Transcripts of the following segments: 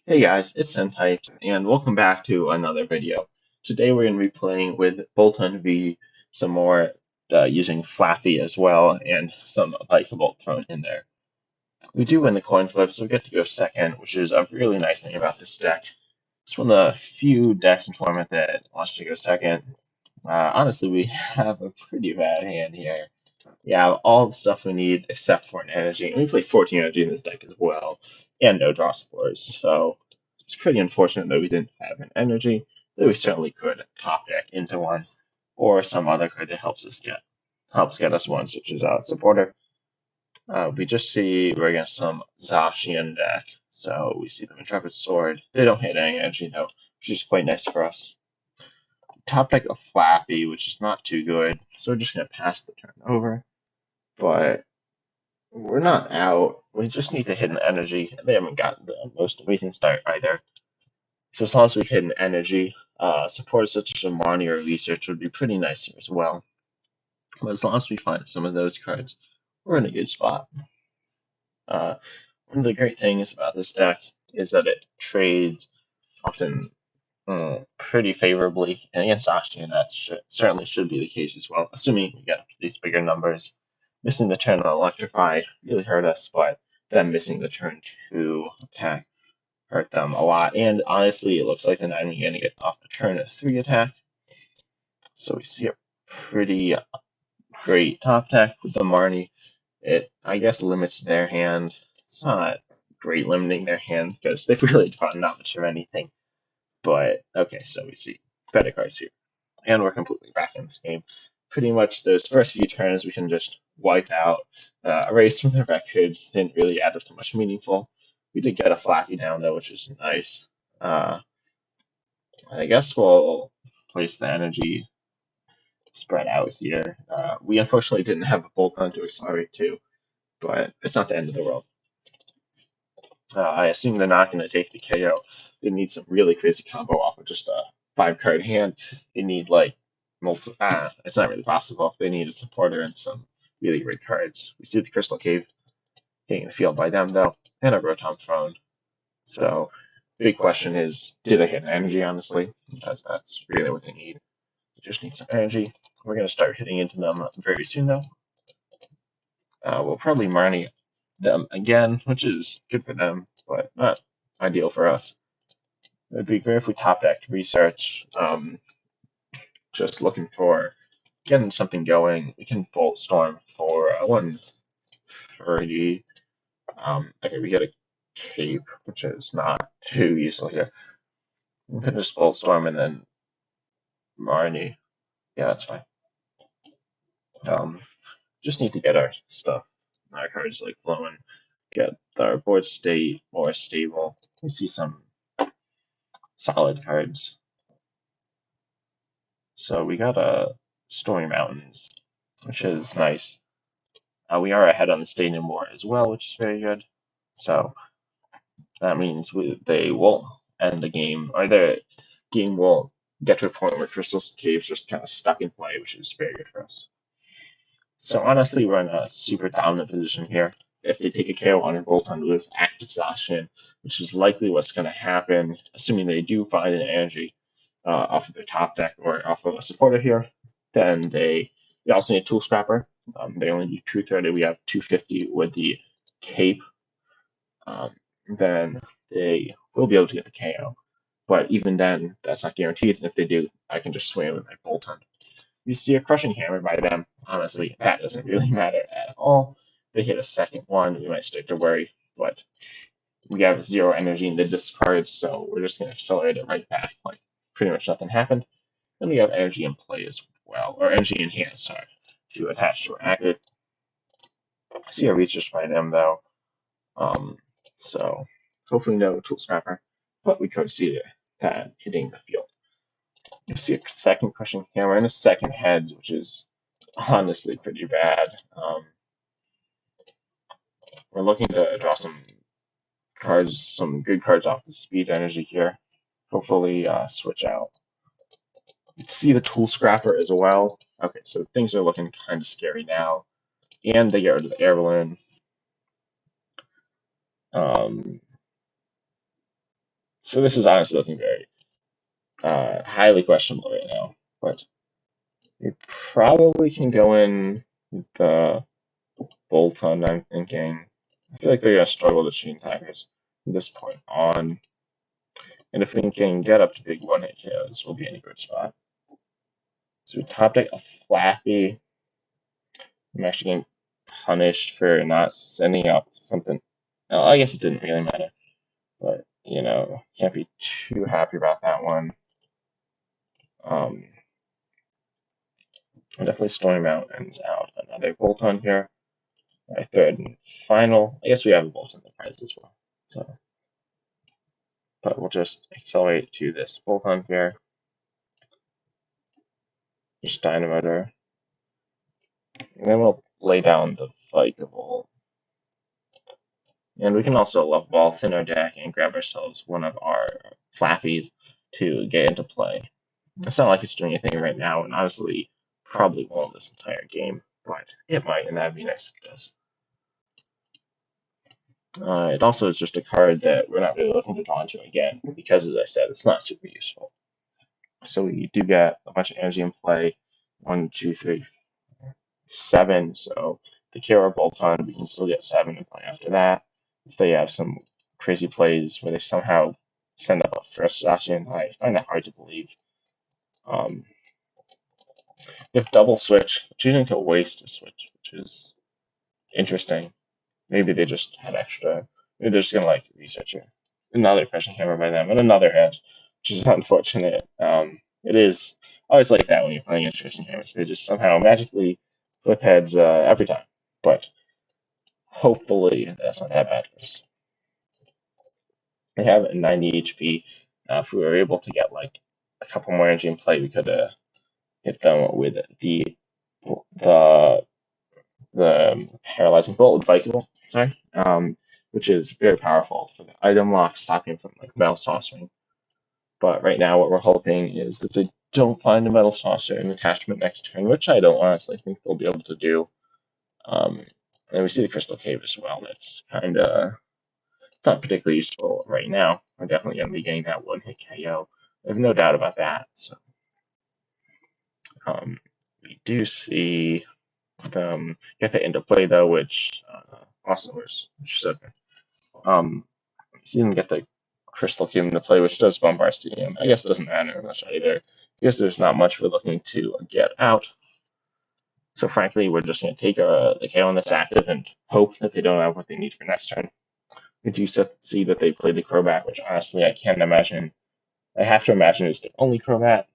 Hey guys, it's Sentai, and welcome back to another video. Today we're going to be playing with Boltund V, some more using Flaaffy as well, and some Bolt thrown in there. We do win the coin flip, so we get to go second, which is a really nice thing about this deck. It's one of the few decks in format that wants to go second. Honestly, we have a pretty bad hand here. We have all the stuff we need except for an energy, and we play 14 energy in this deck as well, and no draw supporters, so it's pretty unfortunate that we didn't have an energy, though we certainly could top deck into one, or some other card that helps get us one, such as supporter. We just see we're against some Zacian deck, so we see them Intrepid Sword. They don't hit any energy though, which is quite nice for us. Top deck a Flaaffy, which is not too good, so we're just gonna pass the turn over. But we're not out. We just need to hit an energy. They haven't gotten the most amazing start either. So as long as we hit an energy, support such as a Marnie or Research would be pretty nice here as well. But as long as we find some of those cards, we're in a good spot. One of the great things about this deck is that it trades often pretty favorably, and against Zacian, that certainly should be the case as well, assuming we get these bigger numbers. Missing the turn on Electrify really hurt us, but then missing the turn to attack hurt them a lot. And honestly, it looks like they're not even going to get off the turn of 3 attack. So we see a pretty great top deck with the Marnie. It, I guess, limits their hand. It's not great limiting their hand because they've really drawn not much of anything. But okay, so we see better cards here. And we're completely back in this game. Pretty much those first few turns we can just wipe out, erase from the records, didn't really add up to much meaningful. We did get a Flaaffy down though, which is nice. I guess we'll place the energy spread out here. We unfortunately didn't have a Boltund to accelerate to, but it's not the end of the world. I assume they're not going to take the KO. They need some really crazy combo off of just a 5-card hand. They need like multiple. It's not really possible. They need a supporter and some really great cards. We see the Crystal Cave getting the field by them though, and a Rotom Throne. So the big question is, do they hit energy? Honestly, because that's really what they need. They just need some energy. We're going to start hitting into them very soon though. We'll probably Marnie them again, which is good for them, but not ideal for us. It would be great if we top decked research. Just looking for getting something going. We can Bolt Storm for 130. Okay, we get a cape, which is not too useful here. We can just Bolt Storm and then Marnie. Yeah, that's fine. Just need to get our stuff, our cards like flowing, get our board state more stable. We see some solid cards. So we got a Stormy Mountains, which is nice. We are ahead on the Stadium War as well, which is very good. So that means they will end the game, or the game will get to a point where Crystal Cave's just kind of stuck in play, which is very good for us. So honestly, we're in a super dominant position here. If they take a KO on a Boltund with this active Zacian, which is likely what's going to happen, assuming they do find an energy off of their top deck or off of a supporter here, then they also need a Tool Scrapper. They only do 230. We have 250 with the Cape. Then they will be able to get the KO. But even then, that's not guaranteed. And if they do, I can just swing with my Boltund. You see a Crushing Hammer by them. Honestly, that doesn't really matter at all. They hit a second one, we might start to worry. But we have 0 energy in the discards, so we're just going to accelerate it right back. Like, pretty much nothing happened. Then we have energy in play as well, or energy in hand, sorry, to attach to our active. See a research by them though. So hopefully no Tool Scrapper, but we could see that hitting the field. You see a second Crushing Hammer and a second Heads, which is honestly pretty bad. We're looking to draw some cards, some good cards off the speed energy here. Hopefully switch out. You see the Tool Scrapper as well. Okay, so things are looking kind of scary now. And they get rid of the Air Balloon. So this is honestly looking very highly questionable right now. But we probably can go in the Boltund, I'm thinking. I feel like they're going to struggle to chain tigers from this point on. And if we can get up to big one-hit KOs, we'll be in a good spot. So we top deck a Flaaffy. I'm actually getting punished for not sending up something. Well, I guess it didn't really matter. But, you know, can't be too happy about that one. I'm definitely Stormy Mountains out. Another Boltund here. My third and final. I guess we have a Boltund in the prize as well. So, but we'll just accelerate to this Boltund here. Just Dynamotor. And then we'll lay down the Vikable. And we can also love ball thin our deck and grab ourselves one of our Flaaffies to get into play. It's not like it's doing anything right now, and honestly, probably won't this entire game, but it might, and that'd be nice if it does. It also is just a card that we're not really looking to draw into again, because as I said, it's not super useful. So we do get a bunch of energy in play. 1, 2, 3, 7. So the Kira Boltund, we can still get 7 in play after that. If they have some crazy plays where they somehow send up a first Zacian, I find that hard to believe. If double switch, choosing to waste a switch, which is interesting. Maybe they just had extra. Maybe they're just gonna like researcher. Another pressure hammer by them, and another head, which is unfortunate. It is always like that when you're playing interesting hammers. They just somehow magically flip heads every time. But hopefully that's not that bad for us. We have a 90 HP. If we were able to get like a couple more energy in play, we could hit them with the paralyzing bolt with Vikable, sorry, which is very powerful for the item lock, stopping from like metal saucering. But right now, what we're hoping is that they don't find a metal saucer in attachment next turn, which I don't honestly think they'll be able to do. And we see the Crystal Cave as well. That's kind of, it's not particularly useful right now. We're definitely going to be getting that one-hit KO. There's no doubt about that. So we do see them get that into play though, which also works, which is okay. See them get the Crystal Cube into play, which does bump our stadium. I guess it doesn't matter much either, because there's not much we're looking to get out. So frankly, we're just going to take the KO on this active and hope that they don't have what they need for next turn. We do see that they played the Crobat, which honestly I can't imagine. I have to imagine it's the only Crobat.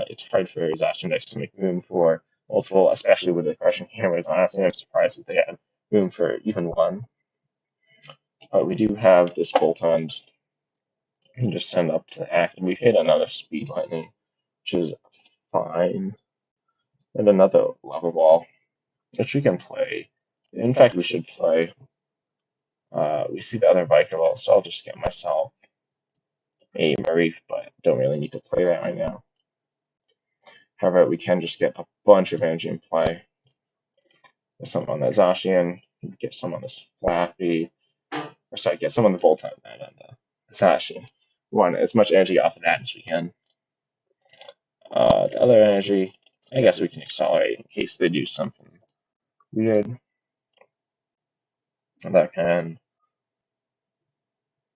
It's hard for Zacian to make room for multiple, especially with the crushing hammers. Honestly, I'm surprised that they had room for even one. But we do have this Boltund. We can just send up to the act, and we've hit another Speed Lightning, which is fine. And another Lava Ball, which we can play. In fact, we should play. We see the other Vikable, so I'll just get myself a Mareef, but don't really need to play that right now. However, we can just get a bunch of energy in play. Get some on the Zacian, get some on this Flaaffy, or sorry, get some on the Boltund and the Zacian. We want as much energy off of that as we can. The other energy, I guess we can accelerate in case they do something weird. And that can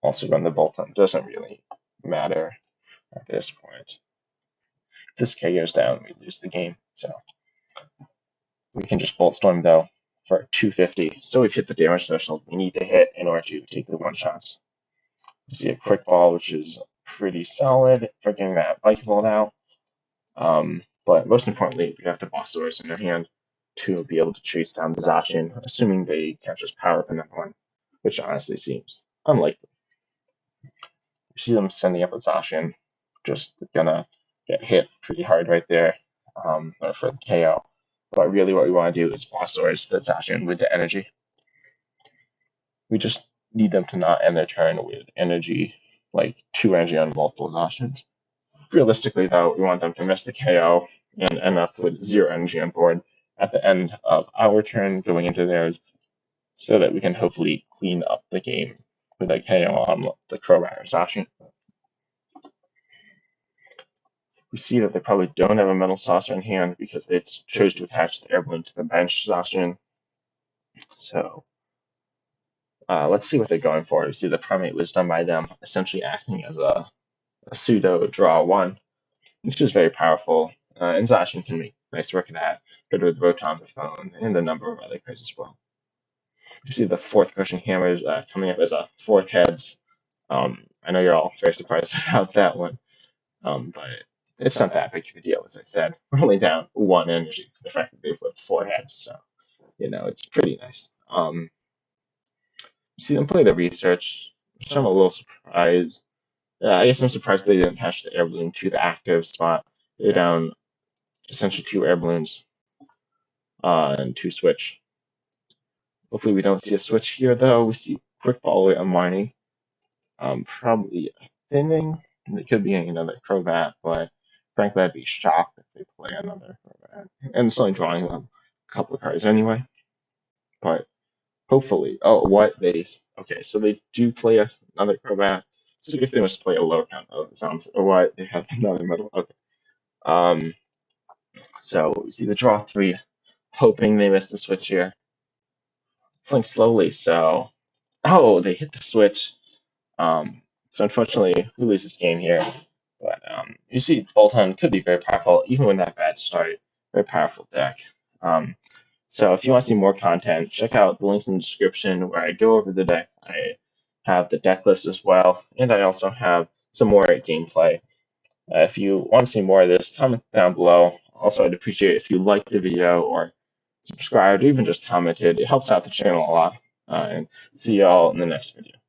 also run the Boltund. Doesn't really matter at this point. If this K goes down, we lose the game. So we can just Bolt Storm though for 250. So we've hit the damage threshold we need to hit in order to take the one shots. You see a quick ball, which is pretty solid for getting that bike ball out. But most importantly, we have the boss source in their hand to be able to chase down the Zacian, assuming they can't just power up another one, which honestly seems unlikely. You see them sending up a Zacian, just gonna get hit pretty hard right there for the KO. But really what we want to do is boss source the Zacian with the energy. We just need them to not end their turn with energy, like 2 energy on multiple Zacians. Realistically, though, we want them to miss the KO and end up with 0 energy on board at the end of our turn going into theirs, so that we can hopefully clean up the game with a KO on the Crobat or Zacian. We see that they probably don't have a metal saucer in hand because they chose to attach the air balloon to the bench Zacian. So let's see what they're going for. We see the primate was done by them, essentially acting as a pseudo draw one, which is very powerful. And Zacian can make nice work of that, good with Rotom the Phone, and a number of other cards as well. You see the fourth Crushing Hammers coming up as a fourth heads. I know you're all very surprised about that one, but it's not that big of a deal, as I said. We're only down one energy for the fact that they flipped four heads, so it's pretty nice. You see them play the research, which I'm a little surprised. I guess I'm surprised they didn't attach the air balloon to the active spot. They're down essentially two air balloons and two switch. Hopefully we don't see a switch here, though. We see quick ball and mining. Probably a thinning. It could be another Crobat, but frankly, I'd be shocked if they play another Crobat. And it's only drawing them a couple of cards anyway. But hopefully, okay, so they do play another Crobat. So I guess they must play a low count. Oh, it sounds, or what? They have another metal. Okay. So we see the draw three, hoping they miss the switch here. Playing slowly, so they hit the switch. So unfortunately, we lose this game here. But you see, Boltund could be very powerful, even with that bad start. Very powerful deck. So if you want to see more content, check out the links in the description where I go over the deck. I have the deck list as well, and I also have some more gameplay. If you want to see more of this, comment down below. Also, I'd appreciate if you liked the video or subscribed or even just commented. It helps out the channel a lot. And see y'all in the next video.